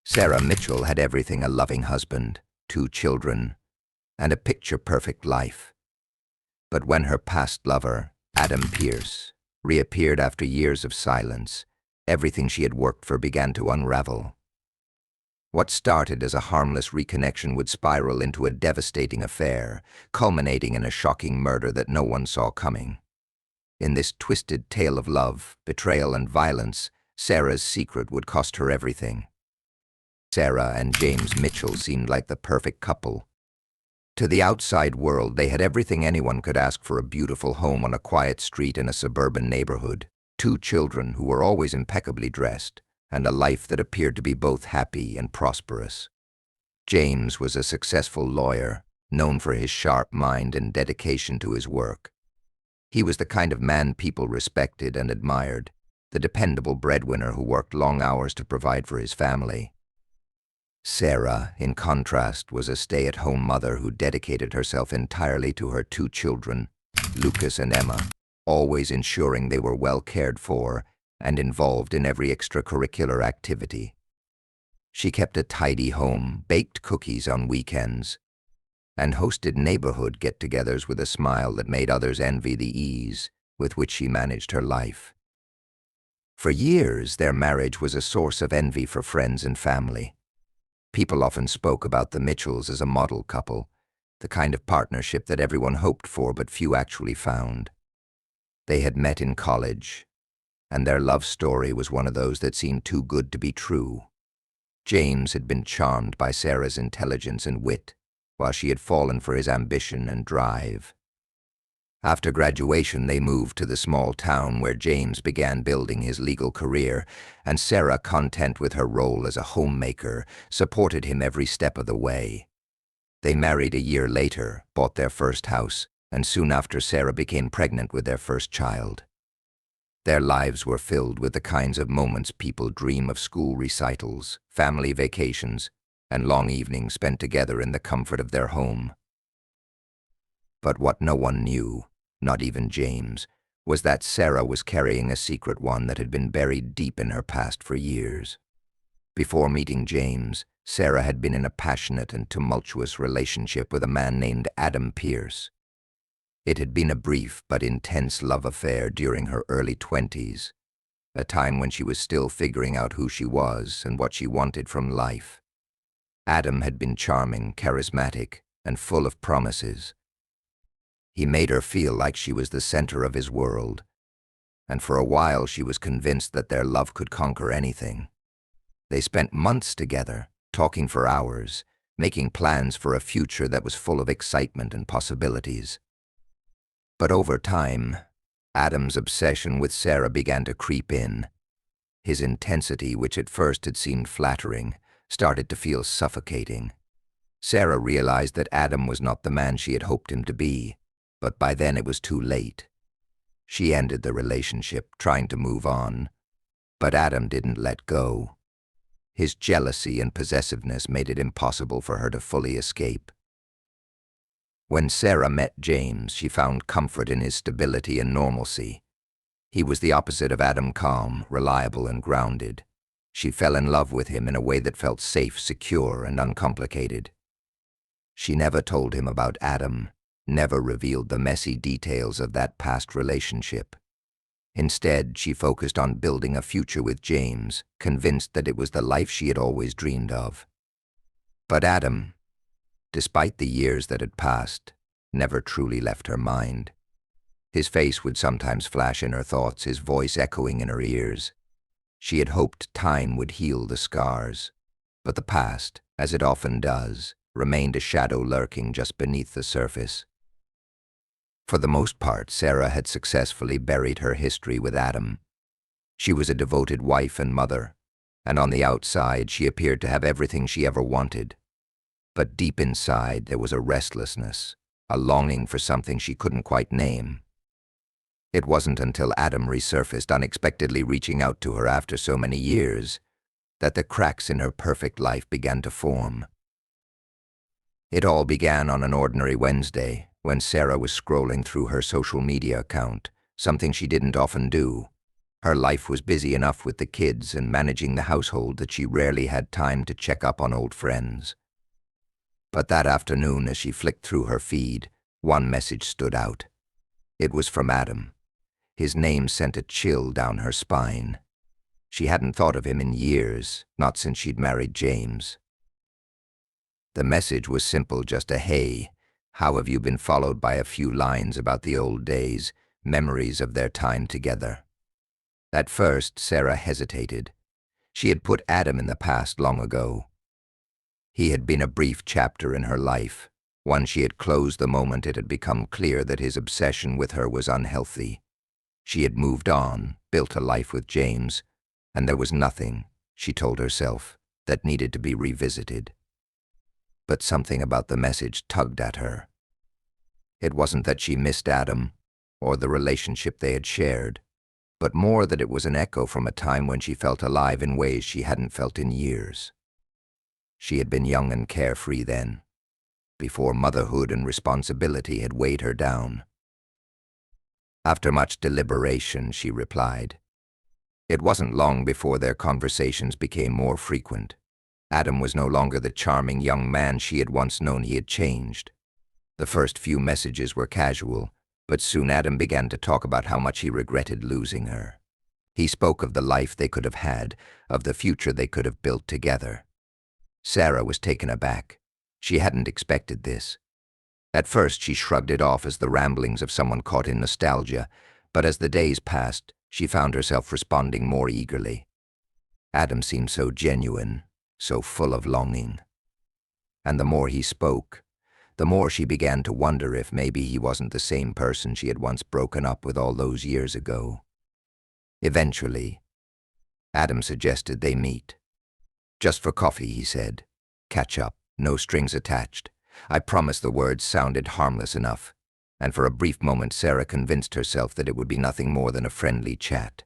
Sarah Mitchell had everything: a loving husband, 2 children, and a picture-perfect life. But when her past lover, Adam Pierce, reappeared after years of silence, everything she had worked for began to unravel. What started as a harmless reconnection would spiral into a devastating affair, culminating in a shocking murder that no one saw coming. In this twisted tale of love, betrayal, and violence, Sarah's secret would cost her everything. Sarah and James Mitchell seemed like the perfect couple. To the outside world, they had everything anyone could ask for: a beautiful home on a quiet street in a suburban neighborhood, 2 children who were always impeccably dressed, and a life that appeared to be both happy and prosperous. James was a successful lawyer, known for his sharp mind and dedication to his work. He was the kind of man people respected and admired, the dependable breadwinner who worked long hours to provide for his family. Sarah, in contrast, was a stay-at-home mother who dedicated herself entirely to her 2 children, Lucas and Emma, always ensuring they were well cared for and involved in every extracurricular activity. She kept a tidy home, baked cookies on weekends, and hosted neighborhood get-togethers with a smile that made others envy the ease with which she managed her life. For years, their marriage was a source of envy for friends and family. People often spoke about the Mitchells as a model couple, the kind of partnership that everyone hoped for but few actually found. They had met in college, and their love story was one of those that seemed too good to be true. James had been charmed by Sarah's intelligence and wit, while she had fallen for his ambition and drive. After graduation, they moved to the small town where James began building his legal career, and Sarah, content with her role as a homemaker, supported him every step of the way. They married a year later, bought their first house, and soon after Sarah became pregnant with their first child. Their lives were filled with the kinds of moments people dream of: school recitals, family vacations, and long evenings spent together in the comfort of their home. But what no one knew, not even James, was that Sarah was carrying a secret, one that had been buried deep in her past for years. Before meeting James, Sarah had been in a passionate and tumultuous relationship with a man named Adam Pierce. It had been a brief but intense love affair during her early 20s, a time when she was still figuring out who she was and what she wanted from life. Adam had been charming, charismatic, and full of promises. He made her feel like she was the center of his world, and for a while she was convinced that their love could conquer anything. They spent months together, talking for hours, making plans for a future that was full of excitement and possibilities. But over time, Adam's obsession with Sarah began to creep in. His intensity, which at first had seemed flattering, started to feel suffocating. Sarah realized that Adam was not the man she had hoped him to be, but by then it was too late. She ended the relationship, trying to move on, but Adam didn't let go. His jealousy and possessiveness made it impossible for her to fully escape. When Sarah met James, she found comfort in his stability and normalcy. He was the opposite of Adam: calm, reliable, and grounded. She fell in love with him in a way that felt safe, secure, and uncomplicated. She never told him about Adam, never revealed the messy details of that past relationship. Instead, she focused on building a future with James, convinced that it was the life she had always dreamed of. But Adam, despite the years that had passed, never truly left her mind. His face would sometimes flash in her thoughts, his voice echoing in her ears. She had hoped time would heal the scars, but the past, as it often does, remained a shadow lurking just beneath the surface. For the most part, Sarah had successfully buried her history with Adam. She was a devoted wife and mother, and on the outside she appeared to have everything she ever wanted. But deep inside there was a restlessness, a longing for something she couldn't quite name. It wasn't until Adam resurfaced, unexpectedly reaching out to her after so many years, that the cracks in her perfect life began to form. It all began on an ordinary Wednesday, when Sarah was scrolling through her social media account, something she didn't often do. Her life was busy enough with the kids and managing the household that she rarely had time to check up on old friends. But that afternoon, as she flicked through her feed, one message stood out. It was from Adam. His name sent a chill down her spine. She hadn't thought of him in years, not since she'd married James. The message was simple, just a "Hey, how have you been?" followed by a few lines about the old days, memories of their time together. At first, Sarah hesitated. She had put Adam in the past long ago. He had been a brief chapter in her life, one she had closed the moment it had become clear that his obsession with her was unhealthy. She had moved on, built a life with James, and there was nothing, she told herself, that needed to be revisited. But something about the message tugged at her. It wasn't that she missed Adam, or the relationship they had shared, but more that it was an echo from a time when she felt alive in ways she hadn't felt in years. She had been young and carefree then, before motherhood and responsibility had weighed her down. After much deliberation, she replied. It wasn't long before their conversations became more frequent. Adam was no longer the charming young man she had once known. He had changed. The first few messages were casual, but soon Adam began to talk about how much he regretted losing her. He spoke of the life they could have had, of the future they could have built together. Sarah was taken aback. She hadn't expected this. At first, she shrugged it off as the ramblings of someone caught in nostalgia, but as the days passed, she found herself responding more eagerly. Adam seemed so genuine, so full of longing. And the more he spoke, the more she began to wonder if maybe he wasn't the same person she had once broken up with all those years ago. Eventually, Adam suggested they meet. Just for coffee, he said. Catch up, no strings attached. I promise. The words sounded harmless enough, and for a brief moment Sarah convinced herself that it would be nothing more than a friendly chat.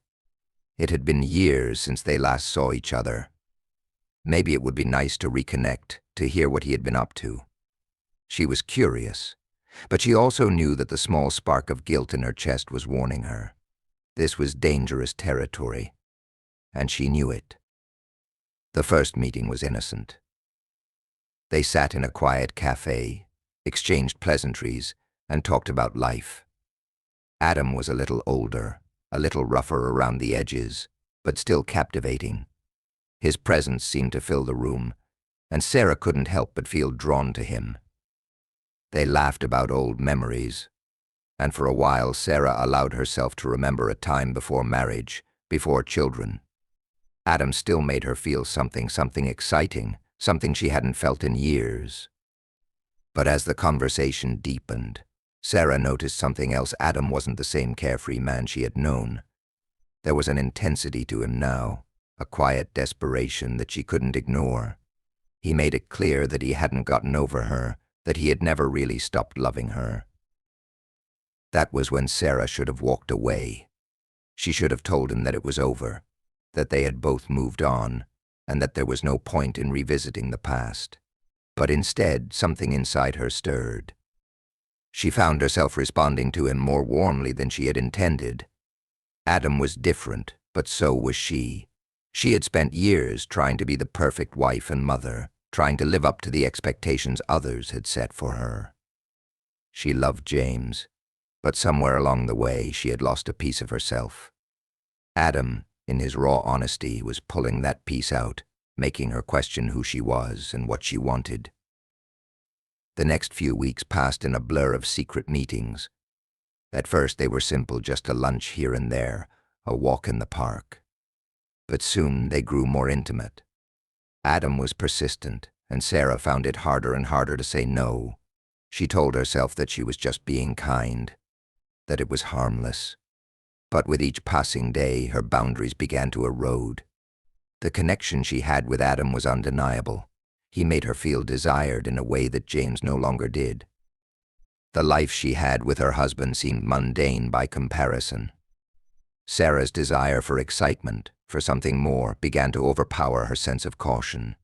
It had been years since they last saw each other. Maybe it would be nice to reconnect, to hear what he had been up to. She was curious, but she also knew that the small spark of guilt in her chest was warning her. This was dangerous territory, and she knew it. The first meeting was innocent. They sat in a quiet cafe, exchanged pleasantries, and talked about life. Adam was a little older, a little rougher around the edges, but still captivating. His presence seemed to fill the room, and Sarah couldn't help but feel drawn to him. They laughed about old memories, and for a while Sarah allowed herself to remember a time before marriage, before children. Adam still made her feel something exciting, something she hadn't felt in years. But as the conversation deepened, Sarah noticed something else. Adam wasn't the same carefree man she had known. There was an intensity to him now, a quiet desperation that she couldn't ignore. He made it clear that he hadn't gotten over her, that he had never really stopped loving her. That was when Sarah should have walked away. She should have told him that it was over, that they had both moved on, and that there was no point in revisiting the past. But instead, something inside her stirred. She found herself responding to him more warmly than she had intended. Adam was different, but so was she. She had spent years trying to be the perfect wife and mother, trying to live up to the expectations others had set for her. She loved James, but somewhere along the way she had lost a piece of herself. Adam, in his raw honesty, was pulling that piece out, making her question who she was and what she wanted. The next few weeks passed in a blur of secret meetings. At first they were simple, just a lunch here and there, a walk in the park. But soon they grew more intimate. Adam was persistent, and Sarah found it harder and harder to say no. She told herself that she was just being kind, that it was harmless. But with each passing day, her boundaries began to erode. The connection she had with Adam was undeniable. He made her feel desired in a way that James no longer did. The life she had with her husband seemed mundane by comparison. Sarah's desire for excitement, for something more, began to overpower her sense of caution.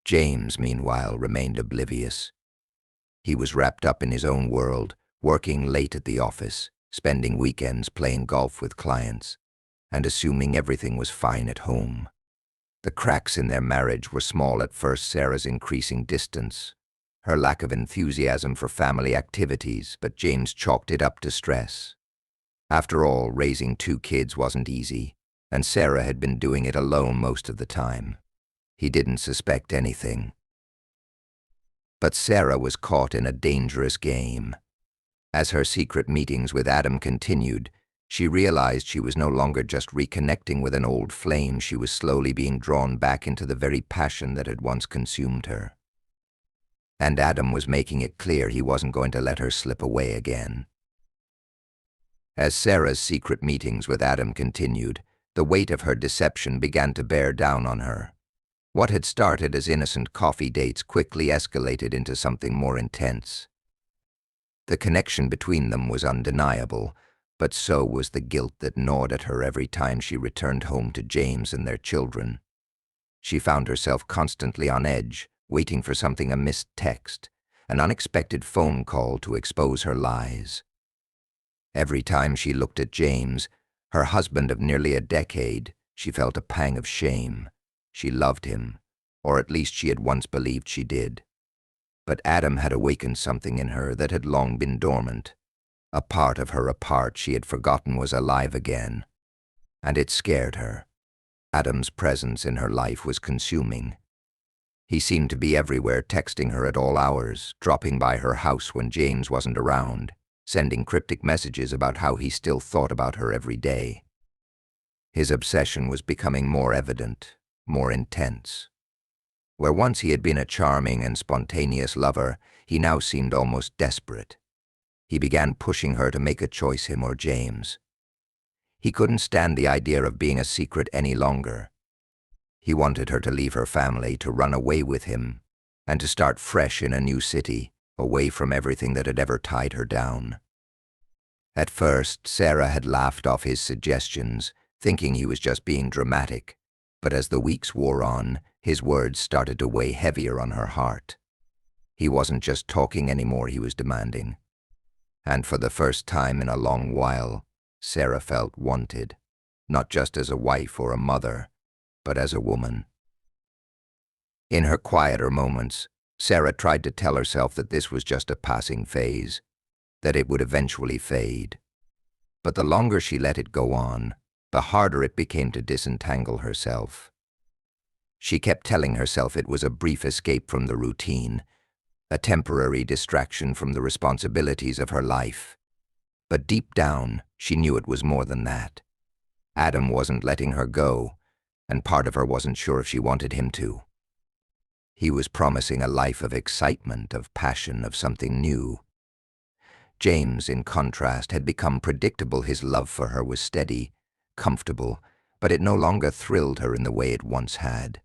James, meanwhile, remained oblivious. He was wrapped up in his own world, working late at the office, spending weekends playing golf with clients, and assuming everything was fine at home. The cracks in their marriage were small at first: Sarah's increasing distance, her lack of enthusiasm for family activities, but James chalked it up to stress. After all, raising 2 kids wasn't easy, and Sarah had been doing it alone most of the time. He didn't suspect anything. But Sarah was caught in a dangerous game. As her secret meetings with Adam continued, she realized she was no longer just reconnecting with an old flame. She was slowly being drawn back into the very passion that had once consumed her. And Adam was making it clear he wasn't going to let her slip away again. As Sarah's secret meetings with Adam continued, the weight of her deception began to bear down on her. What had started as innocent coffee dates quickly escalated into something more intense. The connection between them was undeniable, but so was the guilt that gnawed at her every time she returned home to James and their children. She found herself constantly on edge, waiting for something: a missed text, an unexpected phone call to expose her lies. Every time she looked at James, her husband of nearly a decade, she felt a pang of shame. She loved him, or at least she had once believed she did. But Adam had awakened something in her that had long been dormant. A part of her, a part she had forgotten, was alive again. And it scared her. Adam's presence in her life was consuming. He seemed to be everywhere, texting her at all hours, dropping by her house when James wasn't around, sending cryptic messages about how he still thought about her every day. His obsession was becoming more evident, more intense. Where once he had been a charming and spontaneous lover, he now seemed almost desperate. He began pushing her to make a choice: him or James. He couldn't stand the idea of being a secret any longer. He wanted her to leave her family, to run away with him, and to start fresh in a new city, away from everything that had ever tied her down. At first, Sarah had laughed off his suggestions, thinking he was just being dramatic, but as the weeks wore on, his words started to weigh heavier on her heart. He wasn't just talking anymore, he was demanding. And for the first time in a long while, Sarah felt wanted, not just as a wife or a mother, but as a woman. In her quieter moments, Sarah tried to tell herself that this was just a passing phase, that it would eventually fade. But the longer she let it go on, the harder it became to disentangle herself. She kept telling herself it was a brief escape from the routine, a temporary distraction from the responsibilities of her life. But deep down, she knew it was more than that. Adam wasn't letting her go, and part of her wasn't sure if she wanted him to. He was promising a life of excitement, of passion, of something new. James, in contrast, had become predictable. His love for her was steady, comfortable, but it no longer thrilled her in the way it once had.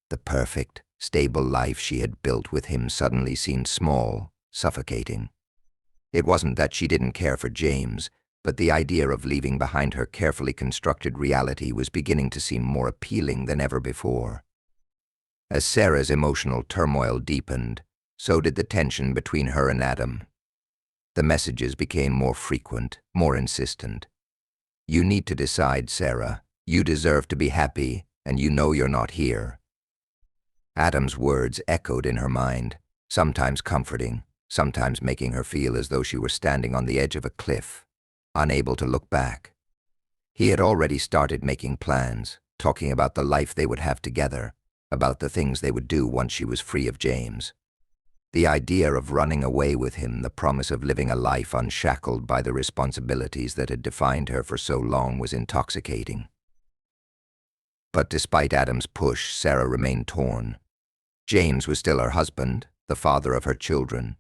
The perfect, stable life she had built with him suddenly seemed small, suffocating. It wasn't that she didn't care for James, but the idea of leaving behind her carefully constructed reality was beginning to seem more appealing than ever before. As Sarah's emotional turmoil deepened, so did the tension between her and Adam. The messages became more frequent, more insistent. "You need to decide, Sarah. You deserve to be happy, and you know you're not here." Adam's words echoed in her mind, sometimes comforting, sometimes making her feel as though she were standing on the edge of a cliff, unable to look back. He had already started making plans, talking about the life they would have together, about the things they would do once she was free of James. The idea of running away with him, the promise of living a life unshackled by the responsibilities that had defined her for so long, was intoxicating. But despite Adam's push, Sarah remained torn. James was still her husband, the father of her children.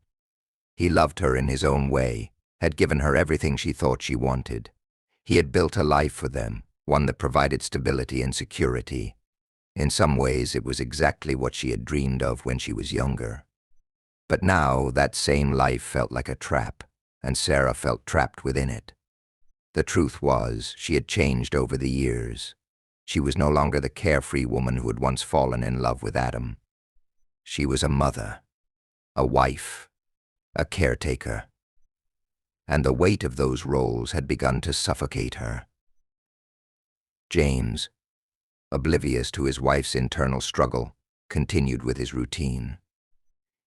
He loved her in his own way, had given her everything she thought she wanted. He had built a life for them, one that provided stability and security. In some ways, it was exactly what she had dreamed of when she was younger. But now, that same life felt like a trap, and Sarah felt trapped within it. The truth was, she had changed over the years. She was no longer the carefree woman who had once fallen in love with Adam. She was a mother, a wife, a caretaker. and the weight of those roles had begun to suffocate her. James, oblivious to his wife's internal struggle, continued with his routine.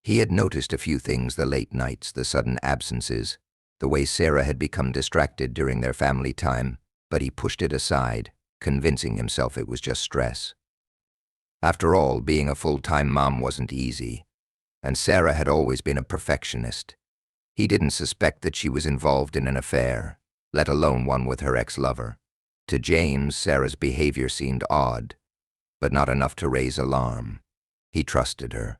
He had noticed a few things: the late nights, the sudden absences, the way Sarah had become distracted during their family time, but he pushed it aside, convincing himself it was just stress. After all, being a full-time mom wasn't easy, and Sarah had always been a perfectionist. He didn't suspect that she was involved in an affair, let alone one with her ex-lover. To James, Sarah's behavior seemed odd, but not enough to raise alarm. He trusted her.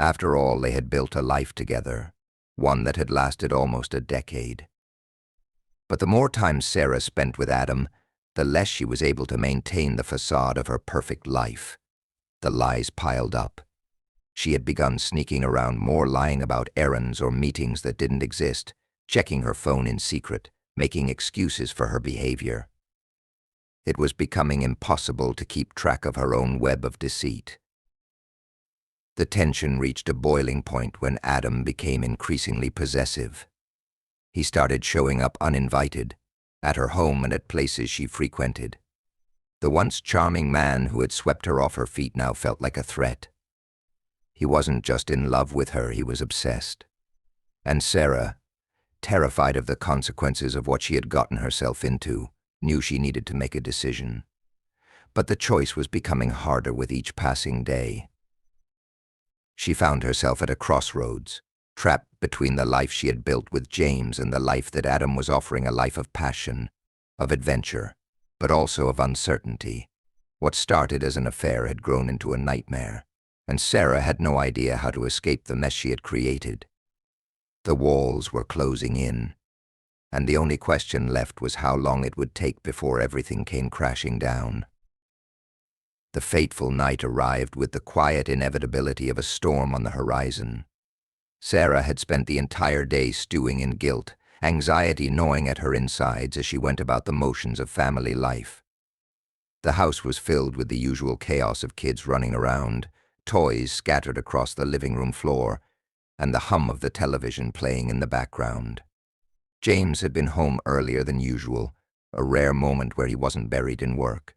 After all, they had built a life together, one that had lasted almost a decade. But the more time Sarah spent with Adam, the less she was able to maintain the facade of her perfect life. The lies piled up. She had begun sneaking around more, lying about errands or meetings that didn't exist, checking her phone in secret, making excuses for her behavior. It was becoming impossible to keep track of her own web of deceit. The tension reached a boiling point when Adam became increasingly possessive. He started showing up uninvited, at her home and at places she frequented. The once charming man who had swept her off her feet now felt like a threat. He wasn't just in love with her, he was obsessed. And Sarah, terrified of the consequences of what she had gotten herself into, knew she needed to make a decision. But the choice was becoming harder with each passing day. She found herself at a crossroads, trapped between the life she had built with James and the life that Adam was offering, a life of passion, of adventure, but also of uncertainty. What started as an affair had grown into a nightmare, and Sarah had no idea how to escape the mess she had created. The walls were closing in, and the only question left was how long it would take before everything came crashing down. The fateful night arrived with the quiet inevitability of a storm on the horizon. Sarah had spent the entire day stewing in guilt, anxiety gnawing at her insides as she went about the motions of family life. The house was filled with the usual chaos of kids running around, toys scattered across the living room floor, and the hum of the television playing in the background. James had been home earlier than usual, a rare moment where he wasn't buried in work.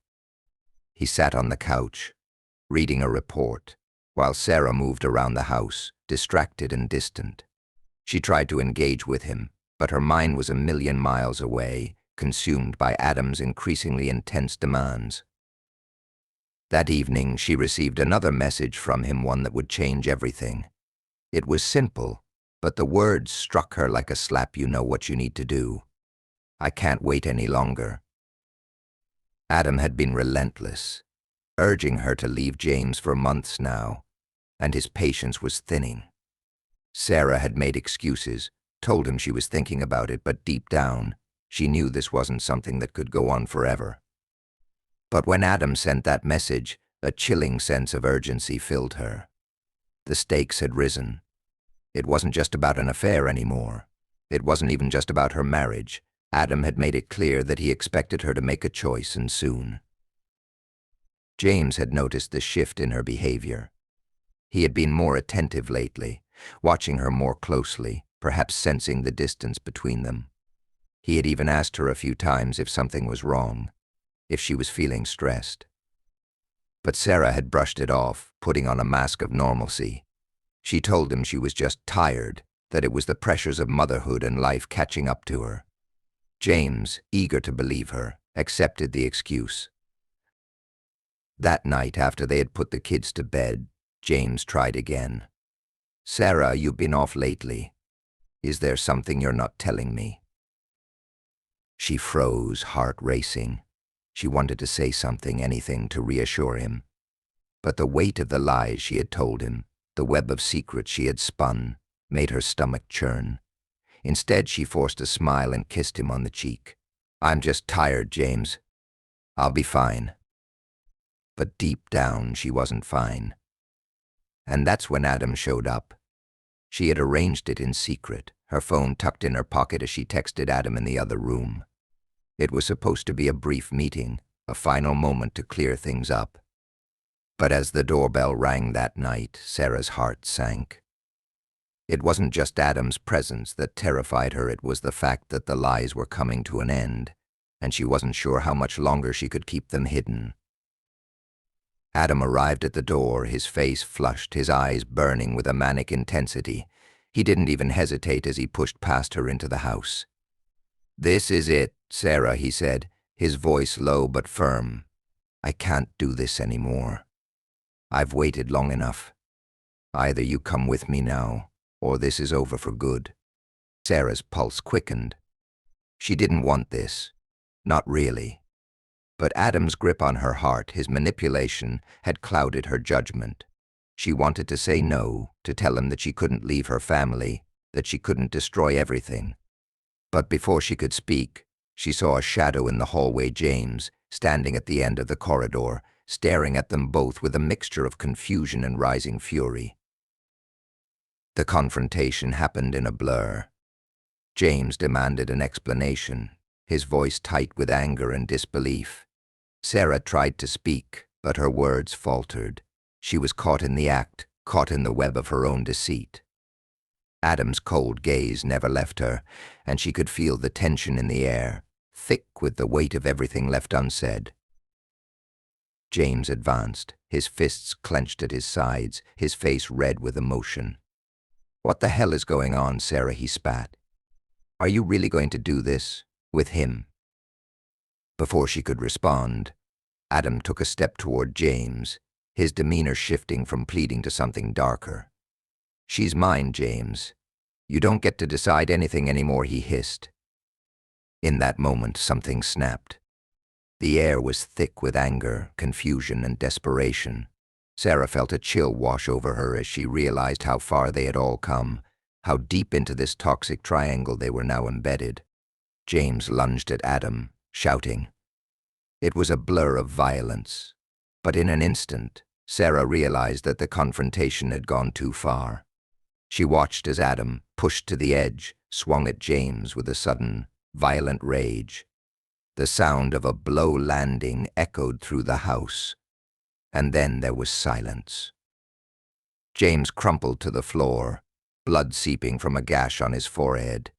He sat on the couch, reading a report, while Sarah moved around the house, distracted and distant. She tried to engage with him, but her mind was a million miles away, consumed by Adam's increasingly intense demands. That evening, she received another message from him, one that would change everything. It was simple, but the words struck her like a slap. "You know what you need to do. I can't wait any longer." Adam had been relentless, urging her to leave James for months now, and his patience was thinning. Sarah had made excuses, told him she was thinking about it, but deep down, she knew this wasn't something that could go on forever. But when Adam sent that message, a chilling sense of urgency filled her. The stakes had risen. It wasn't just about an affair anymore. It wasn't even just about her marriage. Adam had made it clear that he expected her to make a choice, and soon. James had noticed the shift in her behavior. He had been more attentive lately, watching her more closely, perhaps sensing the distance between them. He had even asked her a few times if something was wrong, if she was feeling stressed. But Sarah had brushed it off, putting on a mask of normalcy. She told him she was just tired, that it was the pressures of motherhood and life catching up to her. James, eager to believe her, accepted the excuse. That night, after they had put the kids to bed, James tried again. "Sarah, you've been off lately. Is there something you're not telling me?" She froze, heart racing. She wanted to say something, anything, to reassure him. But the weight of the lies she had told him, the web of secrets she had spun, made her stomach churn. Instead, she forced a smile and kissed him on the cheek. "I'm just tired, James. I'll be fine." But deep down, she wasn't fine. And that's when Adam showed up. She had arranged it in secret, her phone tucked in her pocket as she texted Adam in the other room. It was supposed to be a brief meeting, a final moment to clear things up. But as the doorbell rang that night, Sarah's heart sank. It wasn't just Adam's presence that terrified her, it was the fact that the lies were coming to an end, and she wasn't sure how much longer she could keep them hidden. Adam arrived at the door, his face flushed, his eyes burning with a manic intensity. He didn't even hesitate as he pushed past her into the house. "This is it, Sarah," he said, his voice low but firm. "I can't do this anymore. I've waited long enough. Either you come with me now, or this is over for good." Sarah's pulse quickened. She didn't want this. Not really. But Adam's grip on her heart, his manipulation, had clouded her judgment. She wanted to say no, to tell him that she couldn't leave her family, that she couldn't destroy everything. But before she could speak, she saw a shadow in the hallway, James, standing at the end of the corridor, staring at them both with a mixture of confusion and rising fury. The confrontation happened in a blur. James demanded an explanation, his voice tight with anger and disbelief. Sarah tried to speak, but her words faltered. She was caught in the act, caught in the web of her own deceit. Adam's cold gaze never left her, and she could feel the tension in the air, thick with the weight of everything left unsaid. James advanced, his fists clenched at his sides, his face red with emotion. "What the hell is going on, Sarah?" he spat. "Are you really going to do this? With him?" Before she could respond, Adam took a step toward James, his demeanor shifting from pleading to something darker. "She's mine, James. You don't get to decide anything anymore," he hissed. In that moment, something snapped. The air was thick with anger, confusion, and desperation. Sarah felt a chill wash over her as she realized how far they had all come, how deep into this toxic triangle they were now embedded. James lunged at Adam, shouting. It was a blur of violence, but in an instant, Sarah realized that the confrontation had gone too far. She watched as Adam, pushed to the edge, swung at James with a sudden, violent rage. The sound of a blow landing echoed through the house, and then there was silence. James crumpled to the floor, blood seeping from a gash on his forehead.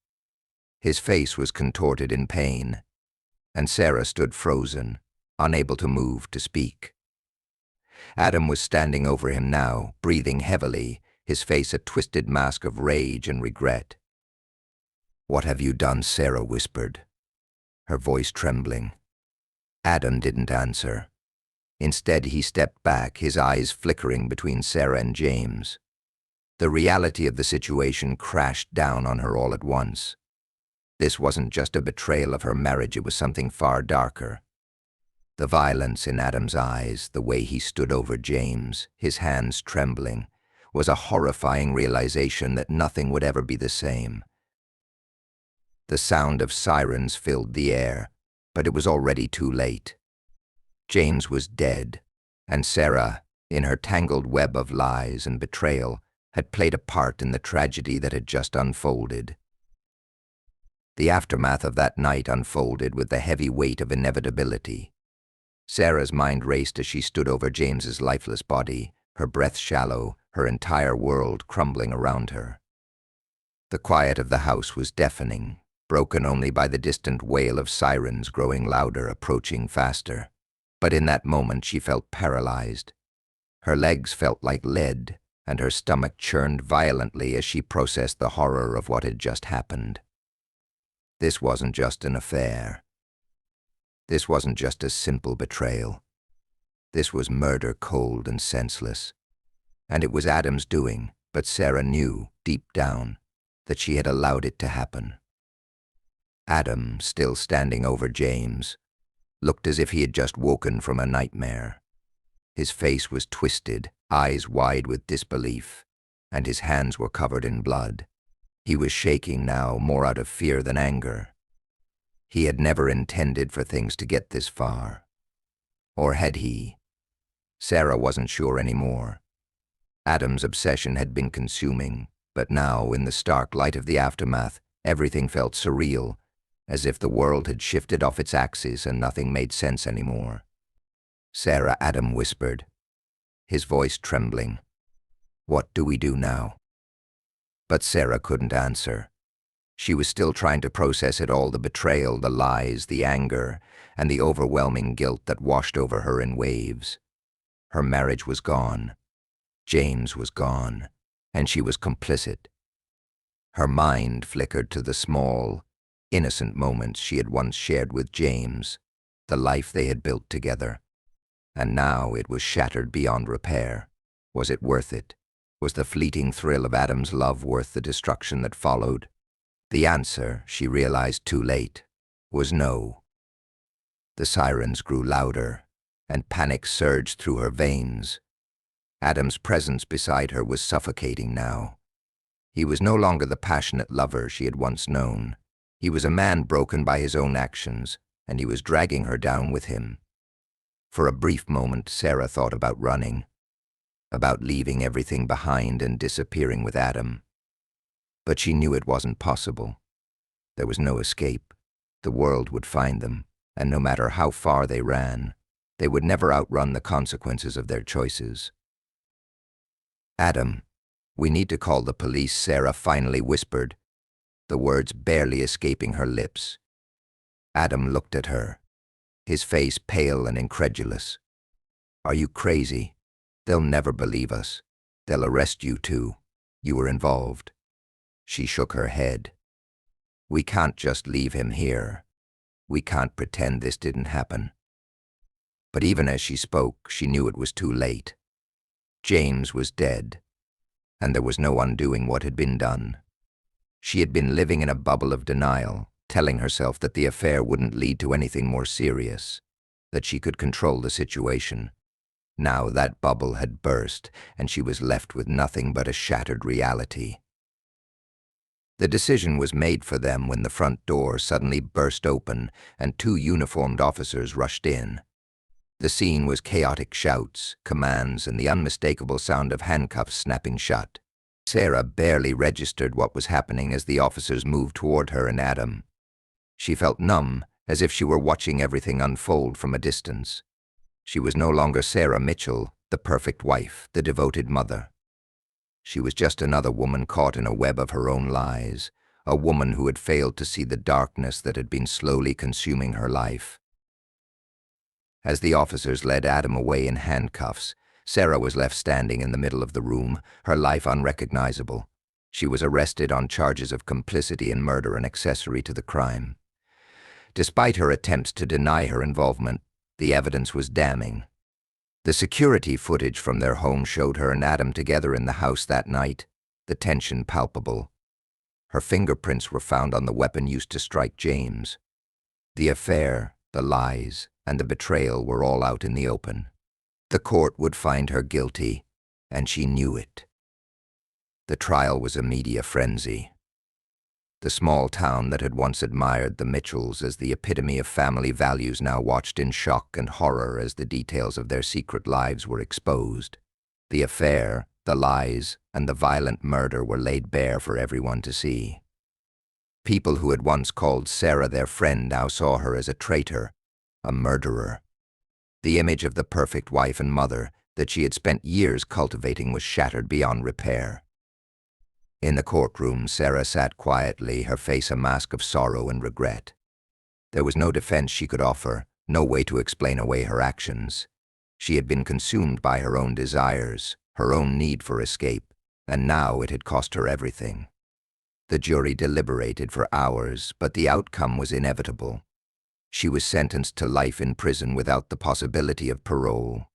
His face was contorted in pain, and Sarah stood frozen, unable to move, to speak. Adam was standing over him now, breathing heavily, his face a twisted mask of rage and regret. "What have you done?" Sarah whispered, her voice trembling. Adam didn't answer. Instead, he stepped back, his eyes flickering between Sarah and James. The reality of the situation crashed down on her all at once. This wasn't just a betrayal of her marriage, it was something far darker. The violence in Adam's eyes, the way he stood over James, his hands trembling, was a horrifying realization that nothing would ever be the same. The sound of sirens filled the air, but it was already too late. James was dead, and Sarah, in her tangled web of lies and betrayal, had played a part in the tragedy that had just unfolded. The aftermath of that night unfolded with the heavy weight of inevitability. Sarah's mind raced as she stood over James's lifeless body, her breath shallow, her entire world crumbling around her. The quiet of the house was deafening, broken only by the distant wail of sirens growing louder, approaching faster. But in that moment she felt paralyzed. Her legs felt like lead, and her stomach churned violently as she processed the horror of what had just happened. This wasn't just an affair. This wasn't just a simple betrayal. This was murder, cold and senseless. And it was Adam's doing, but Sarah knew, deep down, that she had allowed it to happen. Adam, still standing over James, looked as if he had just woken from a nightmare. His face was twisted, eyes wide with disbelief, and his hands were covered in blood. He was shaking now, more out of fear than anger. He had never intended for things to get this far. Or had he? Sarah wasn't sure anymore. Adam's obsession had been consuming, but now, in the stark light of the aftermath, everything felt surreal, as if the world had shifted off its axis and nothing made sense anymore. "Sarah," Adam whispered, his voice trembling. "What do we do now?" But Sarah couldn't answer. She was still trying to process it all, the betrayal, the lies, the anger, and the overwhelming guilt that washed over her in waves. Her marriage was gone. James was gone, and she was complicit. Her mind flickered to the small, innocent moments she had once shared with James, the life they had built together. And now it was shattered beyond repair. Was it worth it? Was the fleeting thrill of Adam's love worth the destruction that followed? The answer, she realized too late, was no. The sirens grew louder, and panic surged through her veins. Adam's presence beside her was suffocating now. He was no longer the passionate lover she had once known. He was a man broken by his own actions, and he was dragging her down with him. For a brief moment, Sarah thought about running, about leaving everything behind and disappearing with Adam. But she knew it wasn't possible. There was no escape. The world would find them, and no matter how far they ran, they would never outrun the consequences of their choices. "Adam, we need to call the police," Sarah finally whispered, the words barely escaping her lips. Adam looked at her, his face pale and incredulous. "Are you crazy? They'll never believe us. They'll arrest you too. You were involved." She shook her head. "We can't just leave him here. We can't pretend this didn't happen." But even as she spoke, she knew it was too late. James was dead, and there was no undoing what had been done. She had been living in a bubble of denial, telling herself that the affair wouldn't lead to anything more serious, that she could control the situation. Now that bubble had burst, and she was left with nothing but a shattered reality. The decision was made for them when the front door suddenly burst open and 2 uniformed officers rushed in. The scene was chaotic shouts, commands, and the unmistakable sound of handcuffs snapping shut. Sarah barely registered what was happening as the officers moved toward her and Adam. She felt numb, as if she were watching everything unfold from a distance. She was no longer Sarah Mitchell, the perfect wife, the devoted mother. She was just another woman caught in a web of her own lies, a woman who had failed to see the darkness that had been slowly consuming her life. As the officers led Adam away in handcuffs, Sarah was left standing in the middle of the room, her life unrecognizable. She was arrested on charges of complicity in murder and accessory to the crime. Despite her attempts to deny her involvement, the evidence was damning. The security footage from their home showed her and Adam together in the house that night, the tension palpable. Her fingerprints were found on the weapon used to strike James. The affair, the lies, and the betrayal were all out in the open. The court would find her guilty, and she knew it. The trial was a media frenzy. The small town that had once admired the Mitchells as the epitome of family values now watched in shock and horror as the details of their secret lives were exposed. The affair, the lies, and the violent murder were laid bare for everyone to see. People who had once called Sarah their friend now saw her as a traitor, a murderer. The image of the perfect wife and mother that she had spent years cultivating was shattered beyond repair. In the courtroom, Sarah sat quietly, her face a mask of sorrow and regret. There was no defense she could offer, no way to explain away her actions. She had been consumed by her own desires, her own need for escape, and now it had cost her everything. The jury deliberated for hours, but the outcome was inevitable. She was sentenced to life in prison without the possibility of parole.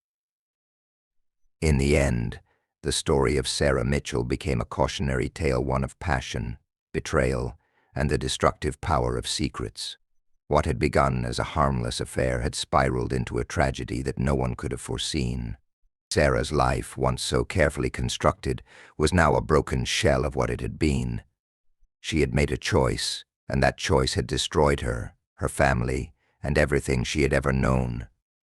In the end, the story of Sarah Mitchell became a cautionary tale, one of passion, betrayal, and the destructive power of secrets. What had begun as a harmless affair had spiraled into a tragedy that no one could have foreseen. Sarah's life, once so carefully constructed, was now a broken shell of what it had been. She had made a choice, and that choice had destroyed her, her family, and everything she had ever known.